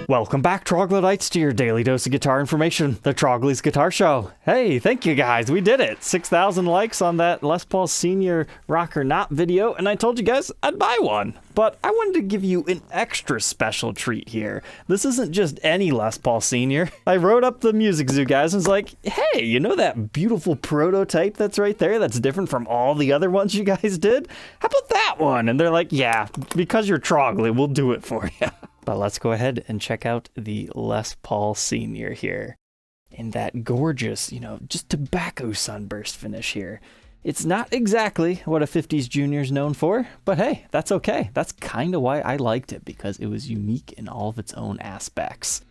Welcome back, Troglodytes, to your daily dose of guitar information, the Trogly's Guitar Show. Hey, thank you guys, we did it. 6,000 likes on that Les Paul Senior Rock or Not video, and I told you guys I'd buy one. But I wanted to give you an extra special treat here. This isn't just any Les Paul Senior. I wrote up the Music Zoo guys and was like, hey, you know that beautiful prototype that's right there that's different from all the other ones you guys did? How about that one? And they're like, yeah, because you're Trogly, we'll do it for you. But let's go ahead and check out the Les Paul Senior here in that gorgeous, just tobacco sunburst finish here. It's not exactly what a 50s Junior's known for, but hey, that's okay. That's kind of why I liked it, because it was unique in all of its own aspects.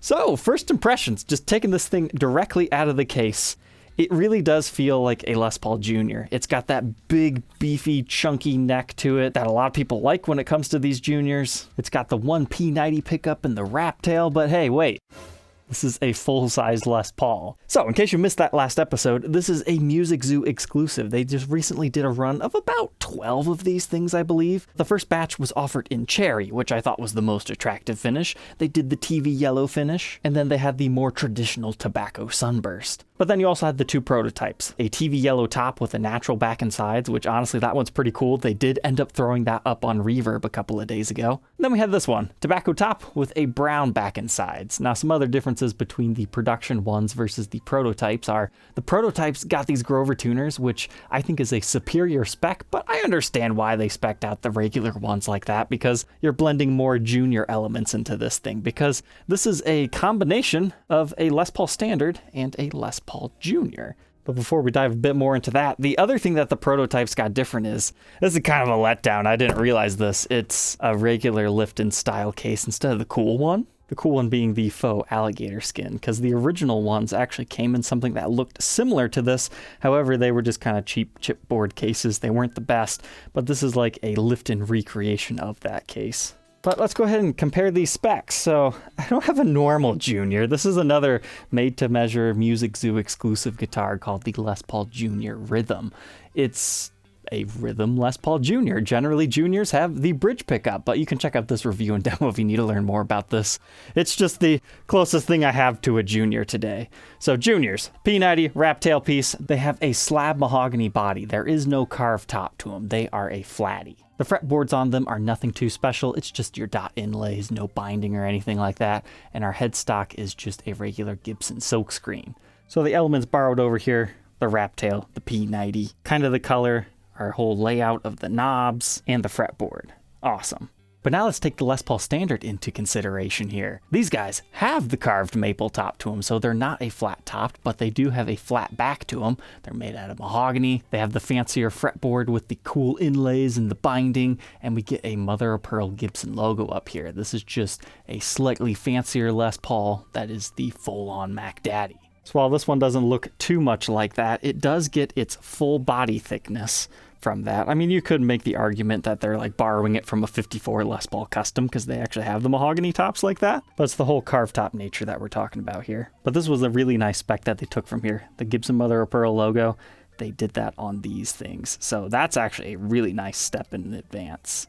So, first impressions, just taking this thing directly out of the case. It really does feel like a Les Paul Junior. It's got that big, beefy, chunky neck to it that a lot of people like when it comes to these Juniors. It's got the one P90 pickup and the wrap tail, but hey, wait. This is a full-size Les Paul. So, in case you missed that last episode, this is a Music Zoo exclusive. They just recently did a run of about 12 of these things, I believe. The first batch was offered in cherry, which I thought was the most attractive finish. They did the TV yellow finish, and then they had the more traditional tobacco sunburst. But then you also had the two prototypes, a TV yellow top with a natural back and sides, which honestly, that one's pretty cool. They did end up throwing that up on Reverb a couple of days ago. And then we had this one, tobacco top with a brown back and sides. Now, some other differences between the production ones versus the prototypes are the prototypes got these Grover tuners, which I think is a superior spec, but I understand why they spec'd out the regular ones like that, because you're blending more Junior elements into this thing, because this is a combination of a Les Paul Standard and a Les Paul Junior. But before we dive a bit more into that, the other thing that the prototypes got different is, this is kind of a letdown, I didn't realize this, it's a regular Lifton style case instead of the cool one. The cool one being the faux alligator skin, because the original ones actually came in something that looked similar to this. However, they were just kind of cheap chipboard cases. They weren't the best, but this is like a Lifton recreation of that case. But let's go ahead and compare these specs. So I don't have a normal Junior. This is another made-to-measure Music Zoo exclusive guitar called the Les Paul Junior Rhythm. It's a Rhythm Les Paul Junior. Generally, Juniors have the bridge pickup, but you can check out this review and demo if you need to learn more about this. It's just the closest thing I have to a Junior today. So Juniors, P90 wrap tail piece. They have a slab mahogany body. There is no carved top to them. They are a flatty. The fretboards on them are nothing too special. It's just your dot inlays, no binding or anything like that. And our headstock is just a regular Gibson silkscreen. So the elements borrowed over here, the wrap tail, the P90, kind of the color, our whole layout of the knobs, and the fretboard. Awesome. But now let's take the Les Paul Standard into consideration here. These guys have the carved maple top to them, so they're not a flat topped, but they do have a flat back to them. They're made out of mahogany. They have the fancier fretboard with the cool inlays and the binding, and we get a mother of pearl Gibson logo up here. This is just a slightly fancier Les Paul that is the full-on Mac Daddy. So while this one doesn't look too much like that, it does get its full body thickness from that. I mean, you could make the argument that they're like borrowing it from a 54 Les Paul Custom because they actually have the mahogany tops like that, but it's the whole carved top nature that we're talking about here. But this was a really nice spec that they took from here. The Gibson Mother of Pearl logo, they did that on these things. So that's actually a really nice step in advance.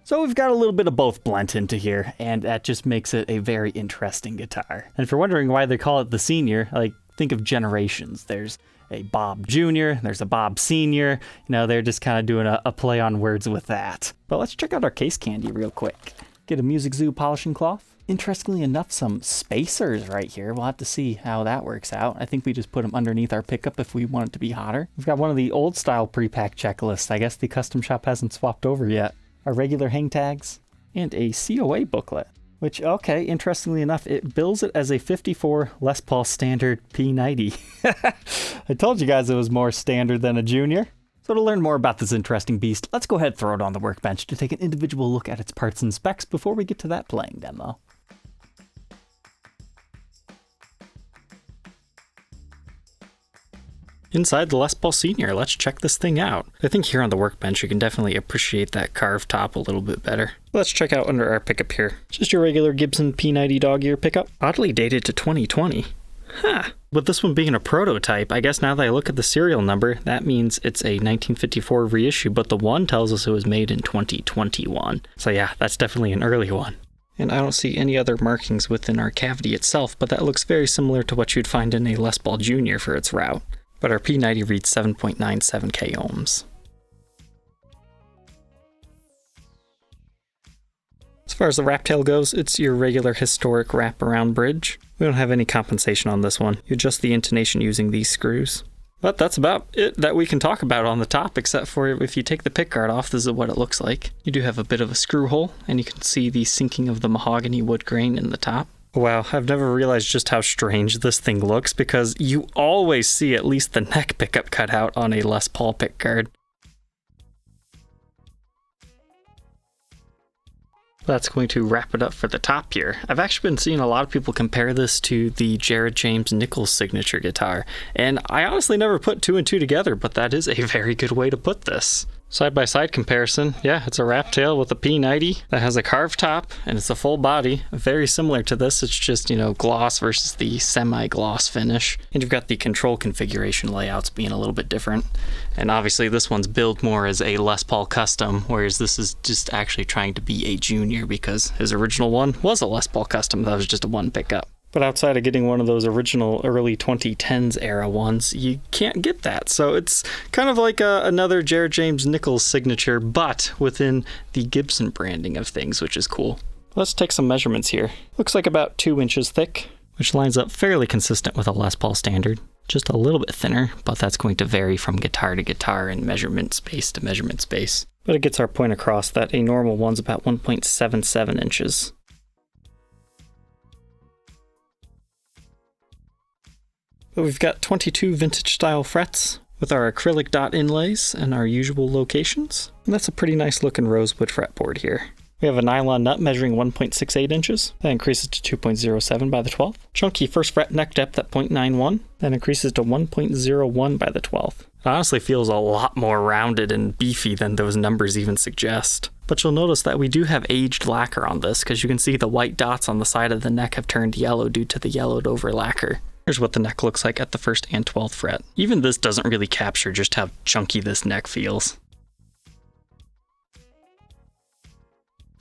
So we've got a little bit of both blent into here, and that just makes it a very interesting guitar. And if you're wondering why they call it the Senior, like, think of generations. There's a Bob Jr., there's a Bob Senior. They're just kind of doing a play on words with that. But let's check out our case candy real quick. Get a Music Zoo polishing cloth. Interestingly enough, some spacers right here. We'll have to see how that works out. I think we just put them underneath our pickup if we want it to be hotter. We've got one of the old style pre-pack checklists. I guess the custom shop hasn't swapped over yet. Our regular hang tags, and a COA booklet, which, okay, interestingly enough, it bills it as a 54 Les Paul Standard P90. I told you guys it was more standard than a Junior. So to learn more about this interesting beast, let's go ahead and throw it on the workbench to take an individual look at its parts and specs before we get to that playing demo. Inside the Les Paul Senior, let's check this thing out. I think here on the workbench you can definitely appreciate that carved top a little bit better. Let's check out under our pickup here. Just your regular Gibson P90 dog ear pickup. Oddly dated to 2020. Huh. With this one being a prototype, I guess now that I look at the serial number, that means it's a 1954 reissue, but the one tells us it was made in 2021. So yeah, that's definitely an early one. And I don't see any other markings within our cavity itself, but that looks very similar to what you'd find in a Les Paul Junior for its route. But our P90 reads 7.97k ohms. As far as the wrap tail goes, it's your regular historic wraparound bridge. We don't have any compensation on this one. You adjust the intonation using these screws. But that's about it that we can talk about on the top, except for if you take the pickguard off, this is what it looks like. You do have a bit of a screw hole, and you can see the sinking of the mahogany wood grain in the top. Wow, I've never realized just how strange this thing looks, because you always see at least the neck pickup cut out on a Les Paul pickguard. That's going to wrap it up for the top here. I've actually been seeing a lot of people compare this to the Jared James Nichols signature guitar, and I honestly never put two and two together, but that is a very good way to put this. Side-by-side comparison, yeah, it's a wrap tail with a P90 that has a carved top, and it's a full body, very similar to this. It's just, gloss versus the semi-gloss finish. And you've got the control configuration layouts being a little bit different. And obviously this one's billed more as a Les Paul custom, whereas this is just actually trying to be a junior because his original one was a Les Paul custom. That was just a one pickup. But outside of getting one of those original early 2010s era ones, you can't get that. So it's kind of like another Jared James Nichols signature, but within the Gibson branding of things, which is cool. Let's take some measurements here. Looks like about 2 inches thick, which lines up fairly consistent with a Les Paul standard. Just a little bit thinner, but that's going to vary from guitar to guitar and measurement space to measurement space. But it gets our point across that a normal one's about 1.77 inches. But we've got 22 vintage style frets with our acrylic dot inlays and our usual locations. And that's a pretty nice looking rosewood fretboard here. We have a nylon nut measuring 1.68 inches. That increases to 2.07 by the 12th. Chunky first fret neck depth at 0.91. That increases to 1.01 by the 12th. It honestly feels a lot more rounded and beefy than those numbers even suggest. But you'll notice that we do have aged lacquer on this, because you can see the white dots on the side of the neck have turned yellow due to the yellowed over lacquer. Here's what the neck looks like at the 1st and 12th fret. Even this doesn't really capture just how chunky this neck feels.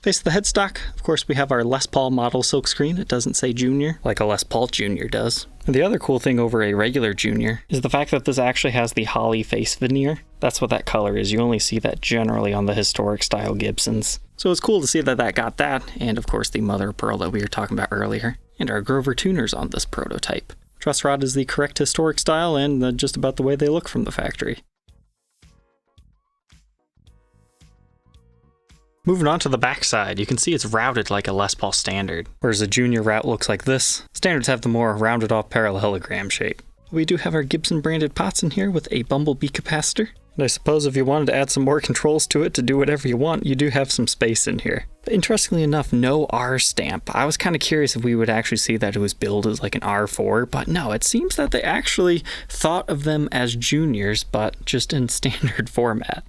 Face of the headstock, of course we have our Les Paul model silkscreen. It doesn't say Junior, like a Les Paul Junior does. And the other cool thing over a regular Junior is the fact that this actually has the holly face veneer. That's what that color is. You only see that generally on the historic style Gibsons. So it's cool to see that that got that, and of course the mother of pearl that we were talking about earlier, and our Grover tuners on this prototype. Truss rod is the correct historic style and just about the way they look from the factory. Moving on to the backside, you can see it's routed like a Les Paul standard, whereas a Junior route looks like this. Standards have the more rounded off parallelogram shape. We do have our Gibson branded pots in here with a bumblebee capacitor. And I suppose if you wanted to add some more controls to it to do whatever you want, you do have some space in here. But interestingly enough, no R stamp. I was kind of curious if we would actually see that it was billed as like an R4, but no, it seems that they actually thought of them as juniors, but just in standard format.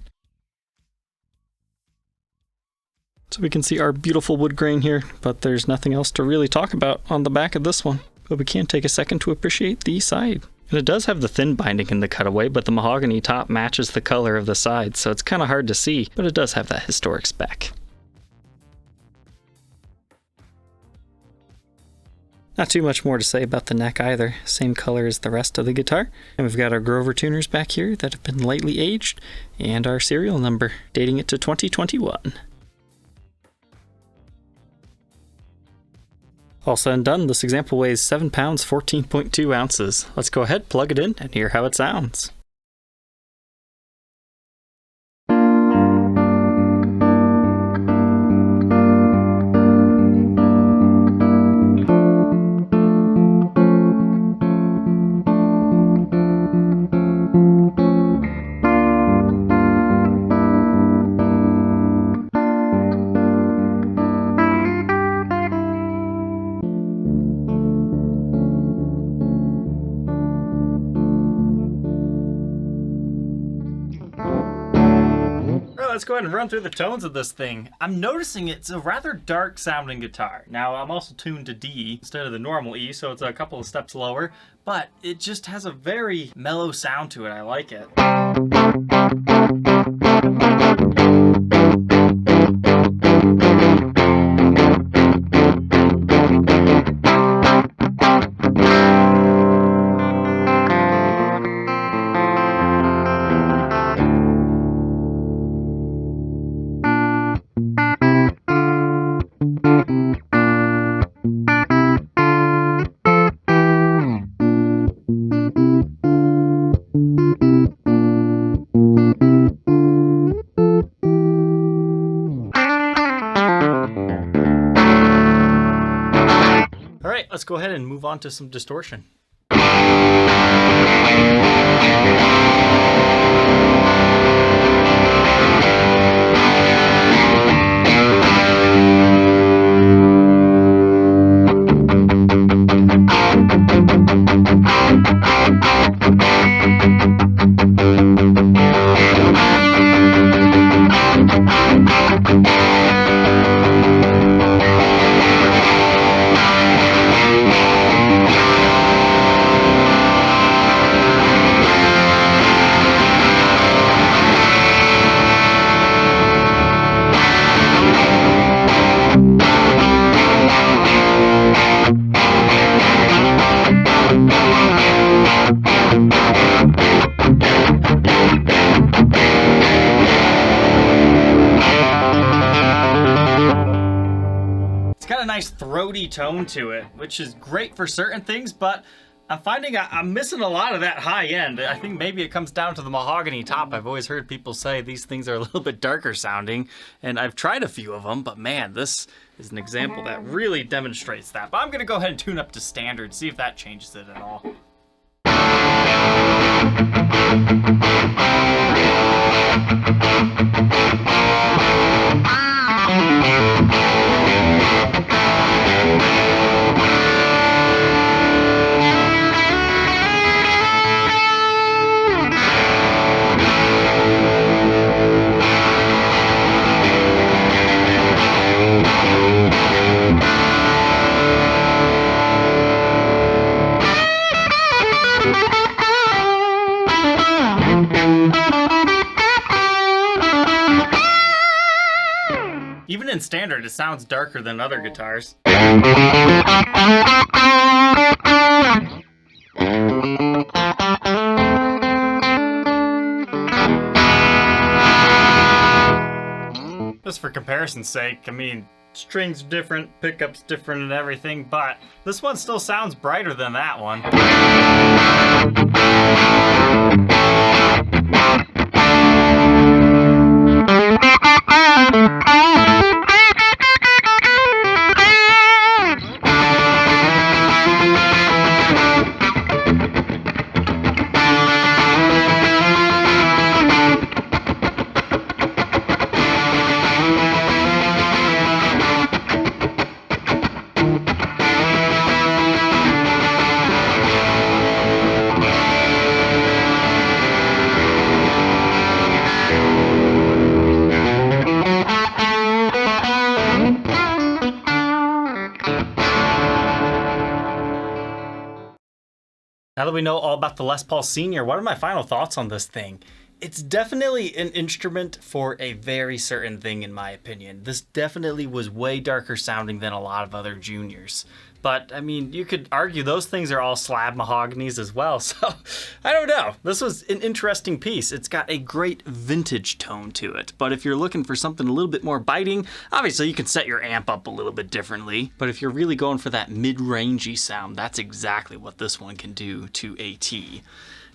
So we can see our beautiful wood grain here, but there's nothing else to really talk about on the back of this one. But we can take a second to appreciate the side. And it does have the thin binding in the cutaway, but the mahogany top matches the color of the side, so it's kind of hard to see, but it does have that historic spec. Not too much more to say about the neck either, same color as the rest of the guitar. And we've got our Grover tuners back here that have been lightly aged, and our serial number, dating it to 2021. All said and done, this example weighs 7 pounds, 14.2 ounces. Let's go ahead, plug it in, and hear how it sounds. Let's go ahead and run through the tones of this thing. I'm noticing it's a rather dark sounding guitar. Now I'm also tuned to D instead of the normal E, so it's a couple of steps lower, but it just has a very mellow sound to it. I like it. let's go ahead and move on to some distortion. Nice throaty tone to it, which is great for certain things, but I'm finding I'm missing a lot of that high end. I think maybe it comes down to the mahogany top. I've always heard people say these things are a little bit darker sounding, and I've tried a few of them, but man, this is an example that really demonstrates that. But I'm gonna go ahead and tune up to standard, see if that changes it at all. Even in standard, it sounds darker than other guitars. Just for comparison's sake, I mean, strings different, pickups different and everything, but this one still sounds brighter than that one. Now that we know all about the Les Paul Senior, what are my final thoughts on this thing? It's definitely an instrument for a very certain thing, in my opinion. This definitely was way darker sounding than a lot of other juniors. But, I mean, you could argue those things are all slab mahoganies as well, so I don't know. This was an interesting piece. It's got a great vintage tone to it. But if you're looking for something a little bit more biting, obviously you can set your amp up a little bit differently. But if you're really going for that mid-rangey sound, that's exactly what this one can do to a T.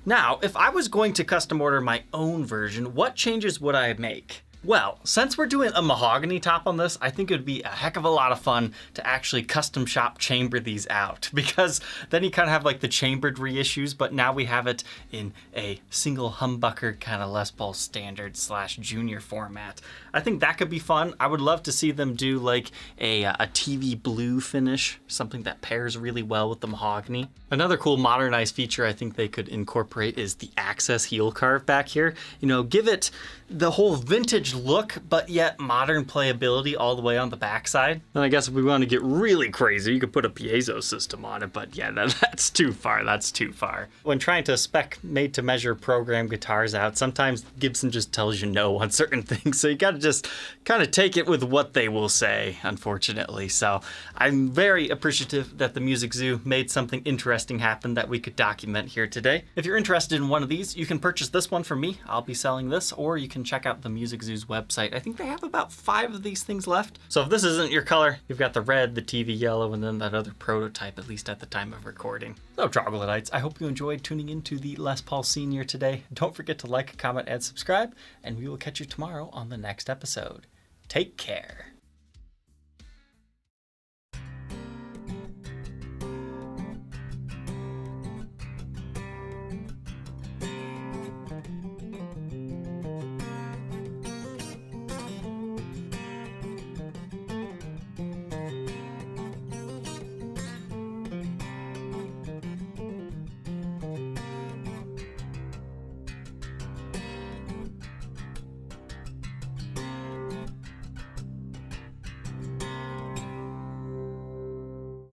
Now, if I was going to custom order my own version, what changes would I make? Well, since we're doing a mahogany top on this, I think it would be a heck of a lot of fun to actually custom shop chamber these out, because then you kind of have like the chambered reissues, but now we have it in a single humbucker kind of Les Paul standard / junior format. I think that could be fun. I would love to see them do like a TV blue finish, something that pairs really well with the mahogany. Another cool modernized feature I think they could incorporate is the access heel carve back here. You know, give it the whole vintage look, but yet modern playability all the way on the backside. Then I guess if we want to get really crazy, you could put a piezo system on it, but yeah, that's too far. That's too far. When trying to spec made-to-measure program guitars out, sometimes Gibson just tells you no on certain things, so you got to just kind of take it with what they will say, unfortunately. So I'm very appreciative that the Music Zoo made something interesting happen that we could document here today. If you're interested in one of these, you can purchase this one from me. I'll be selling this, or you can check out the Music Zoo's website. I think they have about 5 of these things left. So if this isn't your color, you've got the red, the TV yellow, and then that other prototype, at least at the time of recording. So Troglodytes, I hope you enjoyed tuning into the Les Paul Senior today. Don't forget to like, comment, and subscribe, and we will catch you tomorrow on the next episode. Take care.